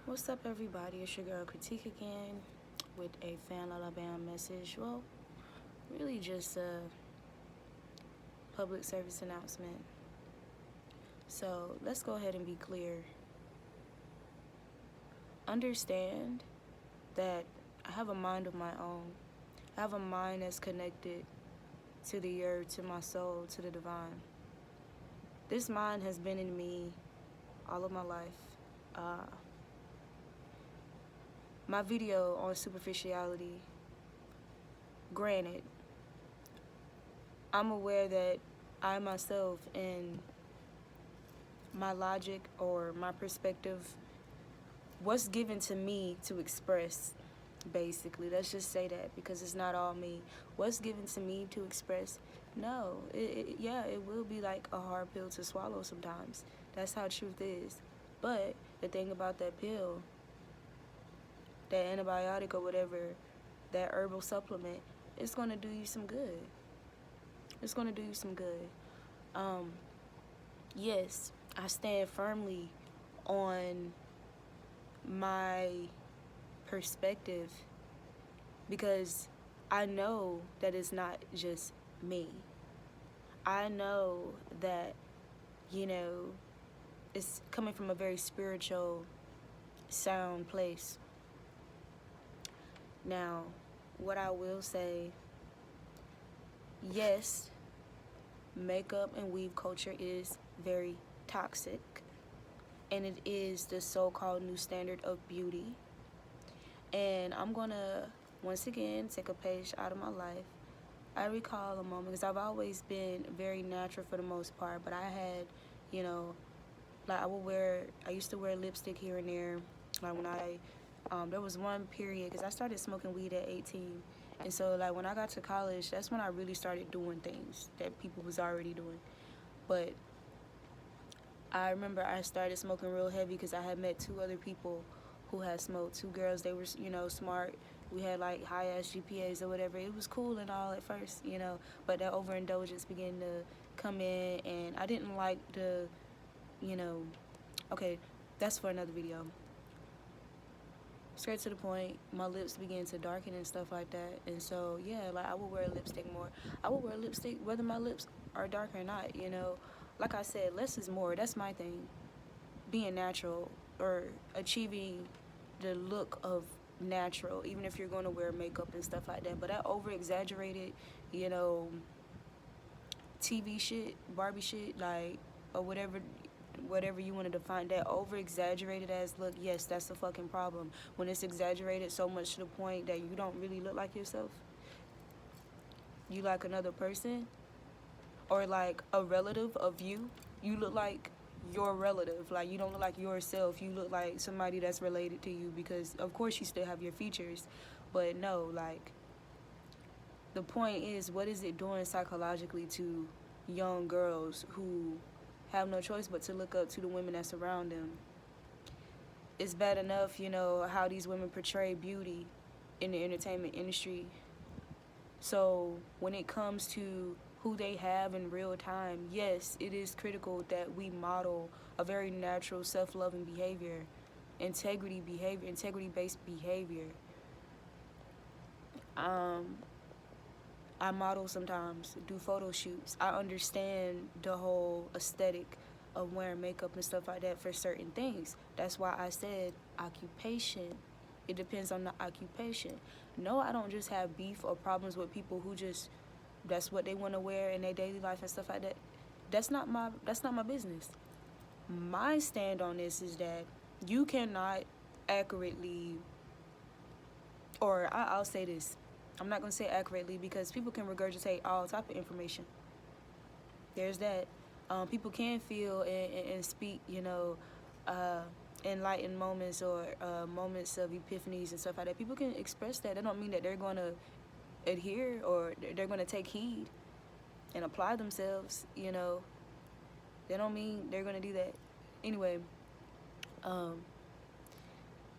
What's up, everybody? It's your girl Critique again with a fan Alabama message. Well, really just a public service announcement. So let's go ahead and be clear. Understand that I have a mind of my own. I have a mind that's connected to the earth, to my soul, to the divine. This mind has been in me all of my life. My video on superficiality, granted, I'm aware that I myself and my logic or my perspective, what's given to me to express, basically, let's just say that, because it's not all me. What's given to me to express, no, it will be like a hard pill to swallow sometimes. That's how truth is. But the thing about that pill, that antibiotic or whatever, that herbal supplement, it's going to do you some good. It's going to do you some good. Yes, I stand firmly on my perspective because I know that it's not just me. I know that, it's coming from a very spiritual, sound place. Now, what I will say, yes, makeup and weave culture is very toxic, and it is the so-called new standard of beauty. And I'm gonna once again take a page out of my life. I recall a moment, because I've always been very natural for the most part, but I had, like I used to wear lipstick here and there. Like when there was one period, because I started smoking weed at 18. And so like when I got to college, that's when I really started doing things that people was already doing. But I remember I started smoking real heavy because I had met two other people who had smoked. Two girls, they were, smart. We had like high ass GPAs or whatever. It was cool and all at first, but that overindulgence began to come in, and I didn't like the, okay, that's for another video. Straight to the point, my lips began to darken and stuff like that. And so, yeah, like I would wear lipstick more. I would wear lipstick whether my lips are dark or not, Like I said, less is more. That's my thing. Being natural or achieving the look of natural, even if you're going to wear makeup and stuff like that. But that over-exaggerated, TV shit, Barbie shit, like, or whatever you want to define, that over-exaggerated as look, yes, that's the fucking problem. When it's exaggerated so much to the point that you don't really look like yourself. You like another person, or like a relative of you. You look like your relative. Like, you don't look like yourself. You look like somebody that's related to you, because of course you still have your features. But no, like, the point is, what is it doing psychologically to young girls who have no choice but to look up to the women that surround them? It's bad enough, how these women portray beauty in the entertainment industry. So when it comes to who they have in real time, yes, it is critical that we model a very natural, self-loving behavior, integrity-based behavior. I model sometimes, do photo shoots. I understand the whole aesthetic of wearing makeup and stuff like that for certain things. That's why I said occupation. It depends on the occupation. No, I don't just have beef or problems with people who just, that's what they want to wear in their daily life and stuff like that. That's not my business. My stand on this is that you cannot accurately, or I'll say this, I'm not going to say accurately, because people can regurgitate all type of information. There's that. People can feel and speak, enlightened moments or moments of epiphanies and stuff like that. People can express that. That don't mean that they're going to adhere or they're going to take heed and apply themselves, They don't mean they're going to do that. Anyway,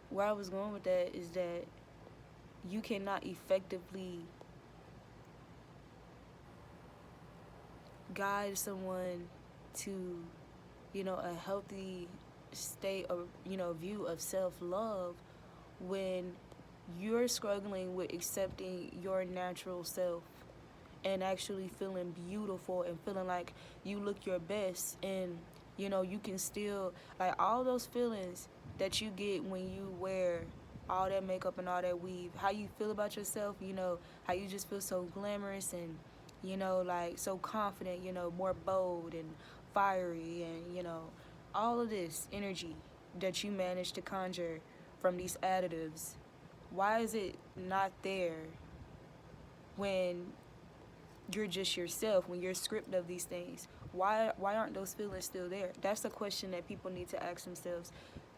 where I was going with that is that you cannot effectively guide someone to, a healthy state of, view of self-love when you're struggling with accepting your natural self and actually feeling beautiful and feeling like you look your best, and you can still, like, all those feelings that you get when you wear all that makeup and all that weave, how you feel about yourself, how you just feel so glamorous and like so confident, more bold and fiery, and all of this energy that you manage to conjure from these additives. Why is it not there when you're just yourself, when you're stripped of these things? Why aren't those feelings still there? That's the question that people need to ask themselves.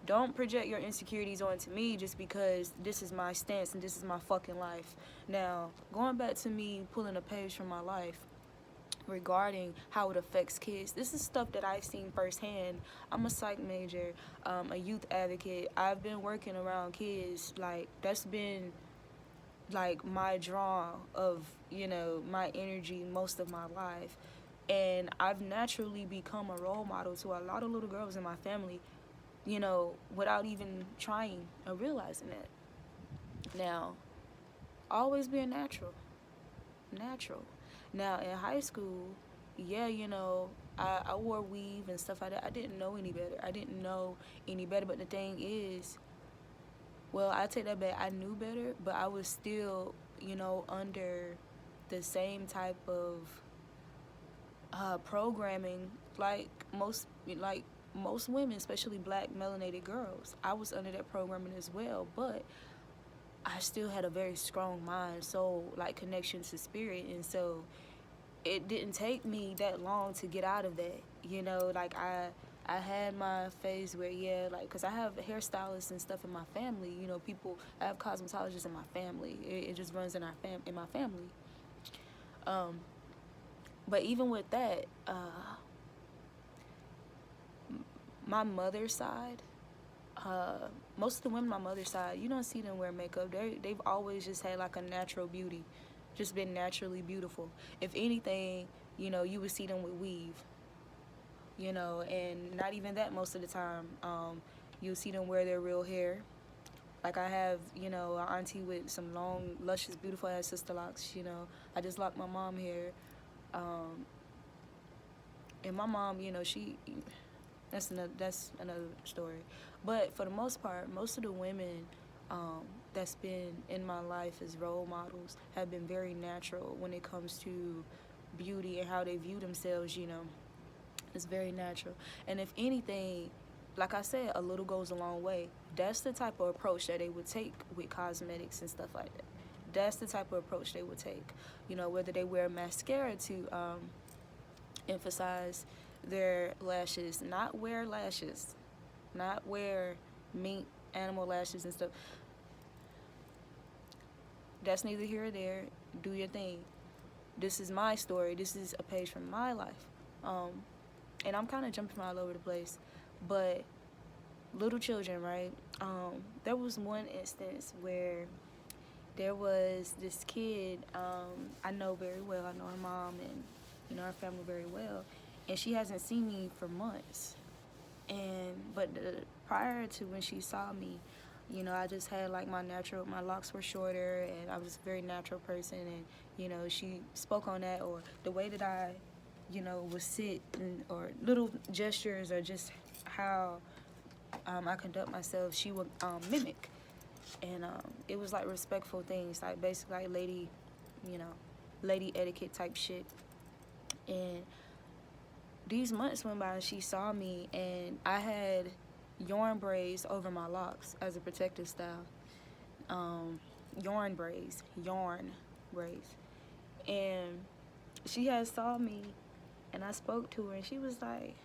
Don't project your insecurities onto me just because this is my stance and this is my fucking life. Now, going back to me pulling a page from my life regarding how it affects kids, this is stuff that I've seen firsthand. I'm a psych major, a youth advocate. I've been working around kids. Like, that's been like my draw of my energy most of my life, and I've naturally become a role model to a lot of little girls in my family, without even trying or realizing that. Now, always being natural. Now, in high school, yeah, I wore weave and stuff like that. I didn't know any better. But the thing is, well, I take that back. I knew better, but I was still, under the same type of programming like most women, especially black melanated girls. I was under that programming as well, but I still had a very strong mind, soul, like connection to spirit, and so it didn't take me that long to get out of that. Like I had my phase where, yeah, like, because I have hairstylists and stuff in my family. I have cosmetologists in my family. It just runs in in my family. But even with that, my mother's side, most of the women on my mother's side, you don't see them wear makeup. They've always just had like a natural beauty, just been naturally beautiful. If anything, you would see them with weave, and not even that most of the time. You'll see them wear their real hair. Like, I have, an auntie with some long, luscious, beautiful ass sister locks. I just locked my mom hair. And my mom, she, that's another story. But for the most part, most of the women that's been in my life as role models have been very natural when it comes to beauty and how they view themselves. It's very natural. And if anything, like I said, a little goes a long way. That's the type of approach that they would take with cosmetics and stuff like that. That's the type of approach they would take. Whether they wear mascara to emphasize their lashes, not wear mink animal lashes and stuff. That's neither here or there. Do your thing. This is my story. This is a page from my life. And I'm kind of jumping all over the place, but little children, right? There was one instance where there was this kid I know very well. I know her mom and her family very well, and she hasn't seen me for months. But prior to when she saw me, I just had like my locks were shorter, and I was a very natural person, and she spoke on that, or the way that I would sit, or little gestures, or just how I conduct myself, she would mimic. And it was like respectful things, like basically like lady etiquette type shit. And these months went by and she saw me, and I had yarn braids over my locks as a protective style. Yarn braids. And she had saw me, and I spoke to her, and she was like,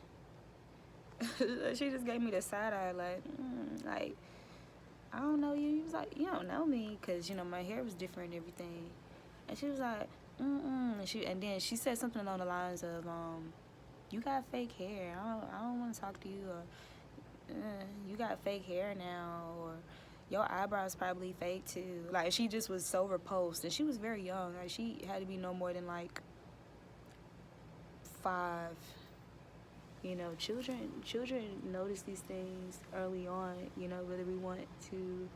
she just gave me the side eye, like, I don't know you. He was like, you don't know me, because, my hair was different and everything. And she was like, and then she said something along the lines of, you got fake hair. I don't want to talk to you, or you got fake hair now, or your eyebrows probably fake too. Like, she just was so repulsed, and she was very young. Like, she had to be no more than like 5. children notice these things early on, whether we want to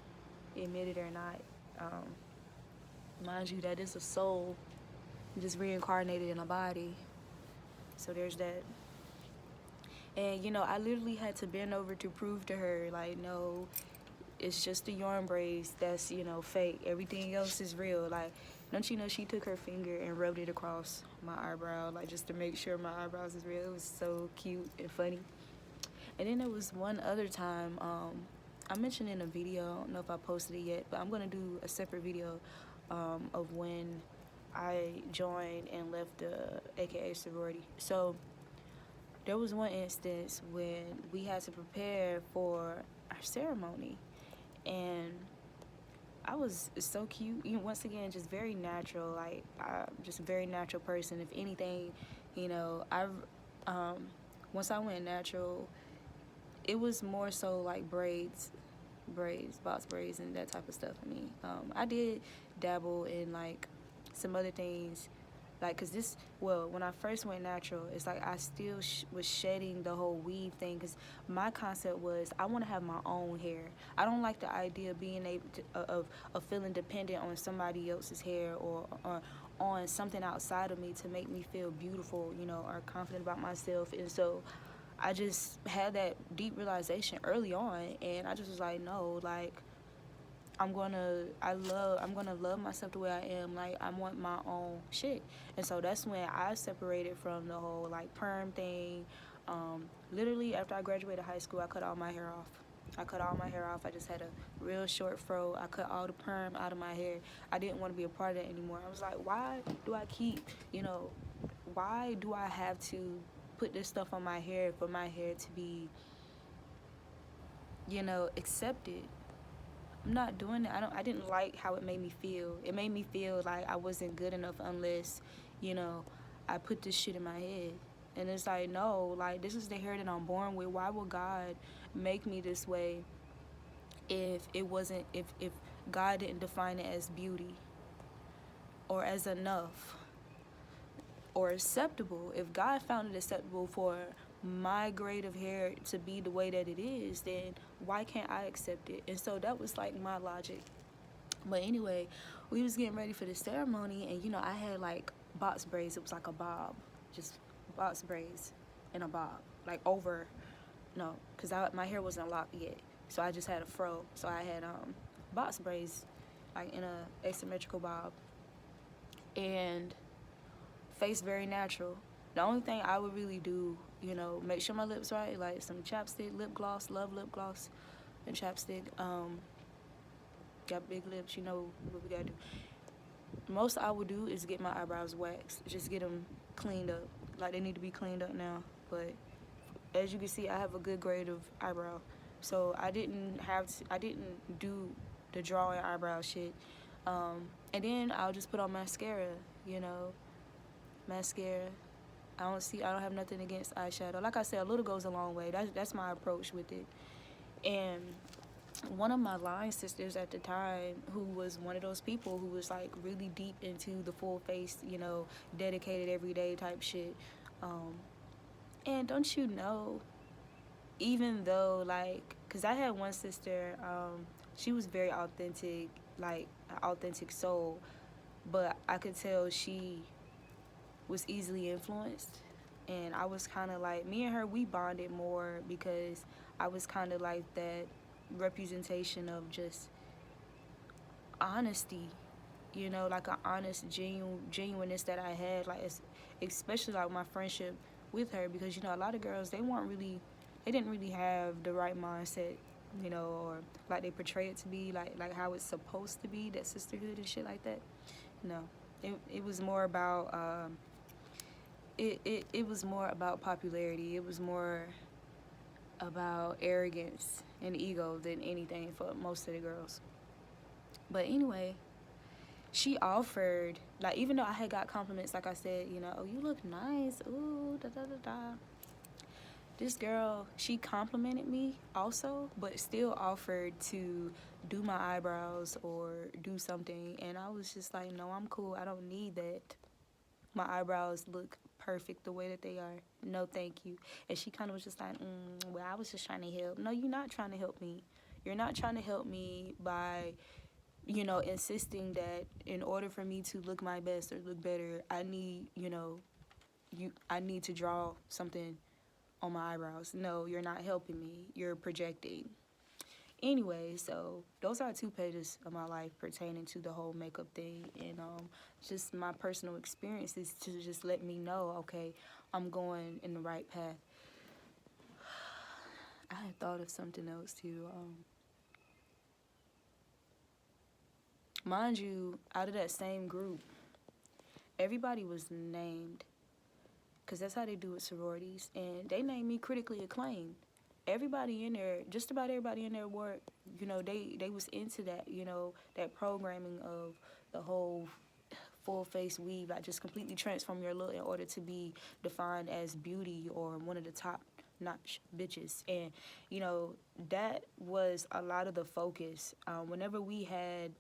admit it or not. Mind you, that is a soul just reincarnated in a body. So there's that. And I literally had to bend over to prove to her, like, no, it's just the yarn braids that's fake. Everything else is real. Like, don't you know she took her finger and rubbed it across my eyebrow, like, just to make sure my eyebrows is real. It was so cute and funny. And then there was one other time, I mentioned in a video, I don't know if I posted it yet, but I'm gonna do a separate video of when I joined and left the AKA sorority. So there was one instance when we had to prepare for our ceremony, and I was so cute. Once again, just very natural. Like, just a very natural person. If anything, I once I went natural, it was more so like braids, box braids, and that type of stuff. I did dabble in like some other things, like, cause when I first went natural, it's like I still was shedding the whole weave thing, cause my concept was I want to have my own hair. I don't like the idea of being able to, of feeling dependent on somebody else's hair or on something outside of me to make me feel beautiful, or confident about myself. And so I just had that deep realization early on, and I just was like, no, like, I'm gonna love myself the way I am. Like, I want my own shit. And so that's when I separated from the whole like perm thing. Literally after I graduated high school, I cut all my hair off. I just had a real short fro. I cut all the perm out of my hair. I didn't want to be a part of that anymore. I was like, why do I have to put this stuff on my hair for my hair to be, accepted? I'm not doing it. I didn't like how it made me feel. It made me feel like I wasn't good enough unless, I put this shit in my head. And it's like, no, like, this is the hair that I'm born with. Why would God make me this way if God didn't define it as beauty or as enough or acceptable? If God found it acceptable for my grade of hair to be the way that it is, then why can't I accept it? And so that was like my logic. But anyway, we was getting ready for the ceremony, and I had like box braids. It was like a bob, just box braids and a bob, like over, no, because my hair wasn't locked yet, so I just had a fro. So I had box braids, like in a asymmetrical bob, and face very natural. The only thing I would really do, make sure my lips right, like some chapstick, lip gloss, love lip gloss and chapstick. Got big lips, what we gotta do. Most I would do is get my eyebrows waxed, just get them cleaned up. Like, they need to be cleaned up now, but as you can see, I have a good grade of eyebrow. So I didn't do the drawing eyebrow shit. And then I'll just put on mascara, mascara. I don't have nothing against eyeshadow. Like I said, a little goes a long way. That's my approach with it. And one of my line sisters at the time, who was one of those people who was like really deep into the full face, dedicated everyday type shit. And don't you know, even though, like, cause I had one sister, she was very authentic, like an authentic soul, but I could tell she was easily influenced. And I was kind of like, me and her, we bonded more because I was kind of like that representation of just honesty, like an honest, genuineness that I had, like, especially like my friendship with her, because a lot of girls, they didn't really have the right mindset, or like they portray it to be, like how it's supposed to be, that sisterhood and shit like that. No, it was more about it was more about popularity. It was more about arrogance and ego than anything for most of the girls. But anyway, she offered, like, even though I had got compliments, like I said, oh, you look nice, ooh, da da da da. This girl, she complimented me also, but still offered to do my eyebrows or do something. And I was just like, no, I'm cool. I don't need that. My eyebrows look perfect the way that they are. No, thank you. And she kind of was just like, well, I was just trying to help. No, you're not trying to help me. You're not trying to help me by, insisting that in order for me to look my best or look better, I need, I need to draw something on my eyebrows. No, you're not helping me. You're projecting. Anyway, so those are 2 pages of my life pertaining to the whole makeup thing, and just my personal experiences to just let me know, okay, I'm going in the right path. I had thought of something else too. Mind you, out of that same group, everybody was named, because that's how they do it, sororities, and they named me critically acclaimed. Everybody in there, just about everybody in there were, they was into that, that programming of the whole full face weave, like just completely transform your look in order to be defined as beauty or one of the top notch bitches. And, that was a lot of the focus. Whenever we had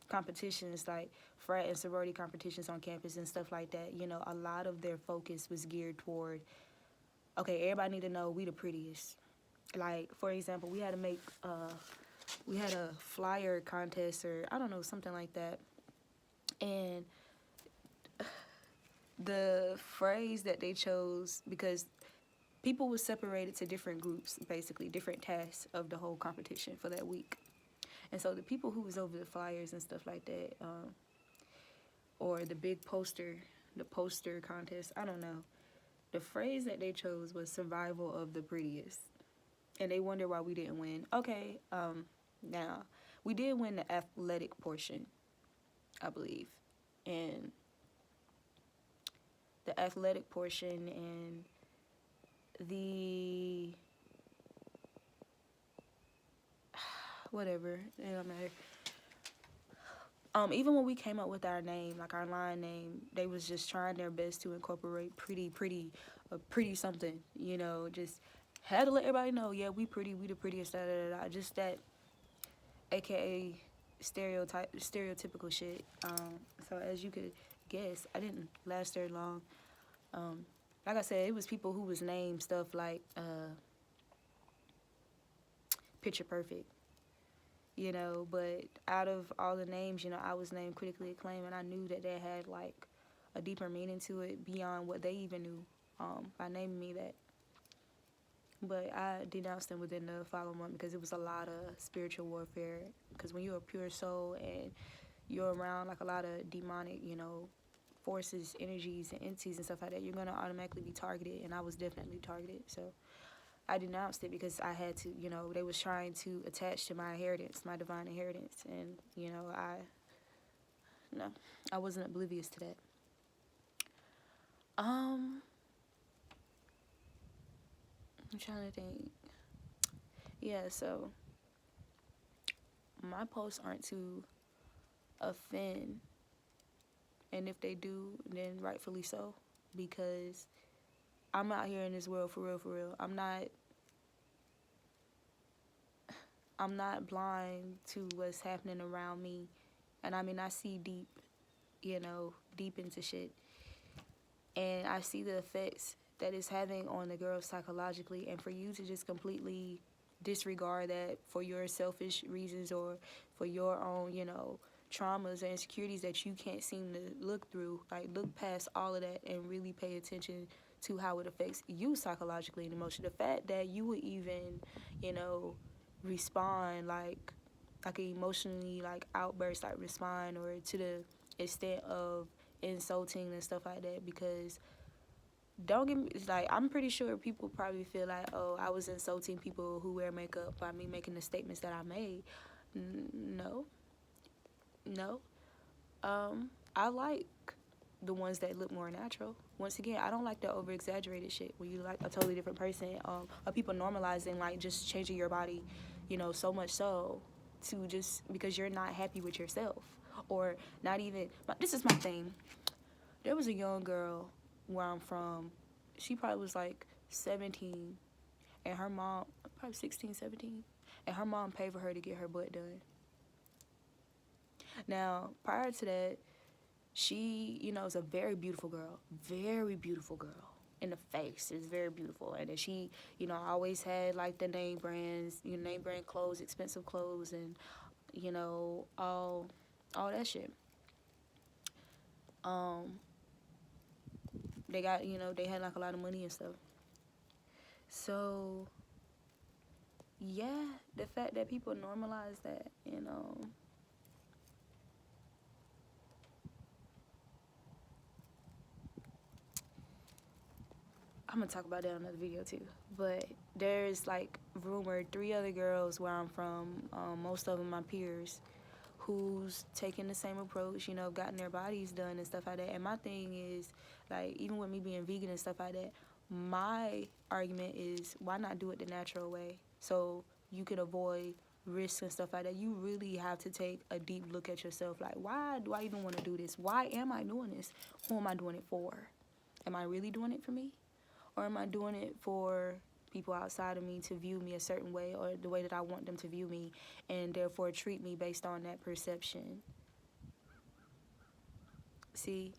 competitions like frat and sorority competitions on campus and stuff like that, a lot of their focus was geared toward, okay, everybody need to know we the prettiest. Like, for example, we had to make, we had a flyer contest or I don't know, something like that. And the phrase that they chose, because people were separated to different groups, basically, different tasks of the whole competition for that week. And so the people who was over the flyers and stuff like that, or the big poster, the poster contest, I don't know. The phrase that they chose was survival of the prettiest. And they wonder why we didn't win. Okay, now, we did win the athletic portion, I believe. And the athletic portion and the whatever, it don't matter. Even when we came up with our name, like our line name, they was just trying their best to incorporate pretty something, just had to let everybody know, yeah, we pretty, we the prettiest, just that, aka stereotypical shit. So as you could guess, I didn't last very long. Like I said, it was people who was named stuff like Picture Perfect. But out of all the names, I was named critically acclaimed, and I knew that they had like a deeper meaning to it beyond what they even knew by naming me that. But I denounced them within the following month because it was a lot of spiritual warfare. Because when you're a pure soul and you're around like a lot of demonic, forces, energies, and entities and stuff like that, you're gonna automatically be targeted, and I was definitely targeted. So I denounced it because I had to, they was trying to attach to my inheritance, my divine inheritance, and, I wasn't oblivious to that. I'm trying to think. Yeah, so my posts aren't to offend, and if they do, then rightfully so, because I'm out here in this world for real. I'm not blind to what's happening around me. And I mean, I see deep, deep into shit. And I see the effects that it's having on the girls psychologically. And for you to just completely disregard that for your selfish reasons or for your own, traumas and insecurities that you can't seem to look through, like look past all of that and really pay attention to how it affects you psychologically and emotionally. The fact that you would even, respond like an emotionally like outburst, like respond, or to the extent of insulting and stuff like that, because don't get me, it's like, I'm pretty sure people probably feel like, oh, I was insulting people who wear makeup by me making the statements that I made. No. I like the ones that look more natural. Once again, I don't like the over exaggerated shit where you like a totally different person. Or people normalizing like just changing your body, so much so to just because you're not happy with yourself, or not even. This is my thing. There was a young girl where I'm from. She probably was like 17, and her mom probably 16, 17, and her mom paid for her to get her butt done. Now, prior to that, She, you know, is a very beautiful girl. Very beautiful girl. In the face is very beautiful. And then she, you know, always had like the name brands, you know, name brand clothes, expensive clothes, and, you know, all that shit. They got, you know, they had like a lot of money and stuff. So yeah, the fact that people normalize that, you know, I'm gonna talk about that in another video too. But there's like rumored 3 other girls where I'm from, most of them my peers, who's taking the same approach, you know, gotten their bodies done and stuff like that. And my thing is, like, even with me being vegan and stuff like that, my argument is, why not do it the natural way? So you can avoid risks and stuff like that. You really have to take a deep look at yourself. Like, why do I even want to do this? Why am I doing this? Who am I doing it for? Am I really doing it for me? Or am I doing it for people outside of me to view me a certain way, or the way that I want them to view me, and therefore treat me based on that perception? See,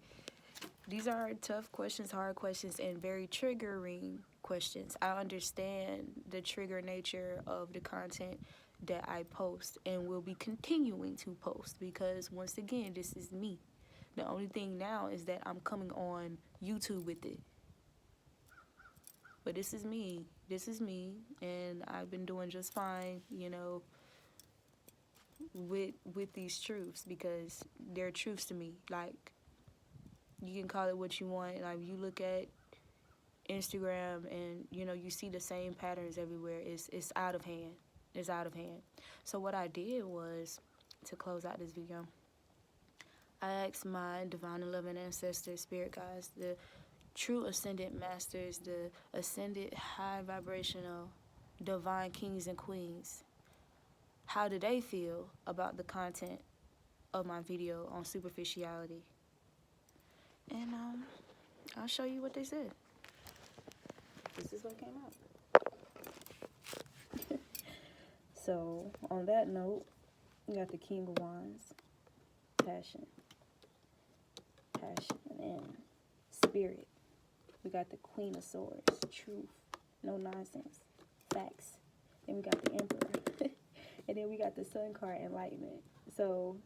these are tough questions, hard questions, and very triggering questions. I understand the trigger nature of the content that I post and will be continuing to post, because once again, this is me. The only thing now is that I'm coming on YouTube with it. But this is me. This is me, and I've been doing just fine, you know, with these truths, because they're truths to me. Like, you can call it what you want. Like, you look at Instagram and, you know, you see the same patterns everywhere. It's out of hand. It's out of hand. So what I did was, to close out this video, I asked my divine and loving ancestors, spirit guides, the true ascended masters, the ascended high vibrational divine kings and queens, how do they feel about the content of my video on superficiality? And I'll show you what they said. This is what came out. So on that note, we got the King of Wands, passion, and spirit. We got the Queen of Swords, truth, no nonsense, facts. Then we got the Emperor. And then we got the Sun card, enlightenment. So,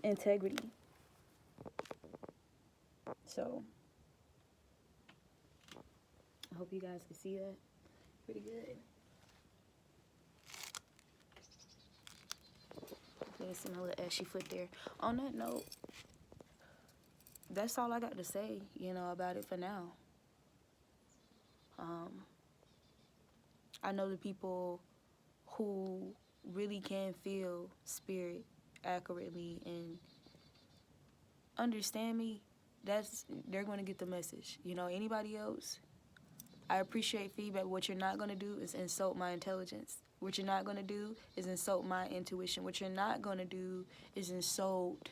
integrity. So, I hope you guys can see that pretty good. You can see my little ashy foot there. On that note, that's all I got to say, you know, about it for now. I know the people who really can feel spirit accurately and understand me, they're going to get the message. You know, anybody else, I appreciate feedback. What you're not going to do is insult my intelligence. What you're not going to do is insult my intuition. What you're not going to do is insult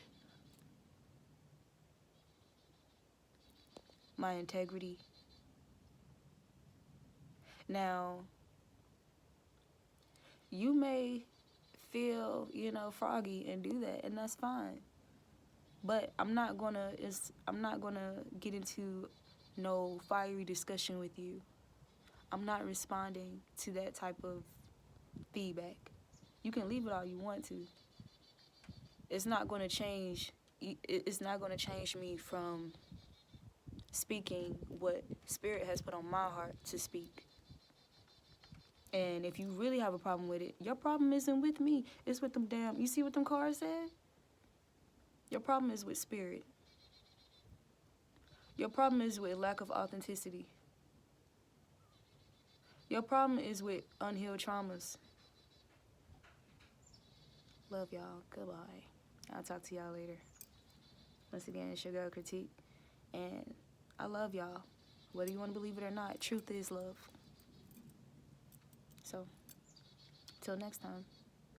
my integrity. Now, you may feel, you know, froggy and do that, and that's fine. But I'm not gonna get into no fiery discussion with you. I'm not responding to that type of feedback. You can leave it all you want to. It's not gonna change. It's not gonna change me from speaking what spirit has put on my heart to speak. And if you really have a problem with it, your problem isn't with me. It's with them damn. You see what them cards said? Your problem is with spirit. Your problem is with lack of authenticity. Your problem is with unhealed traumas. Love y'all. Goodbye. I'll talk to y'all later. Once again, it's your girl Critique. And I love y'all. Whether you want to believe it or not, truth is love. So, till next time.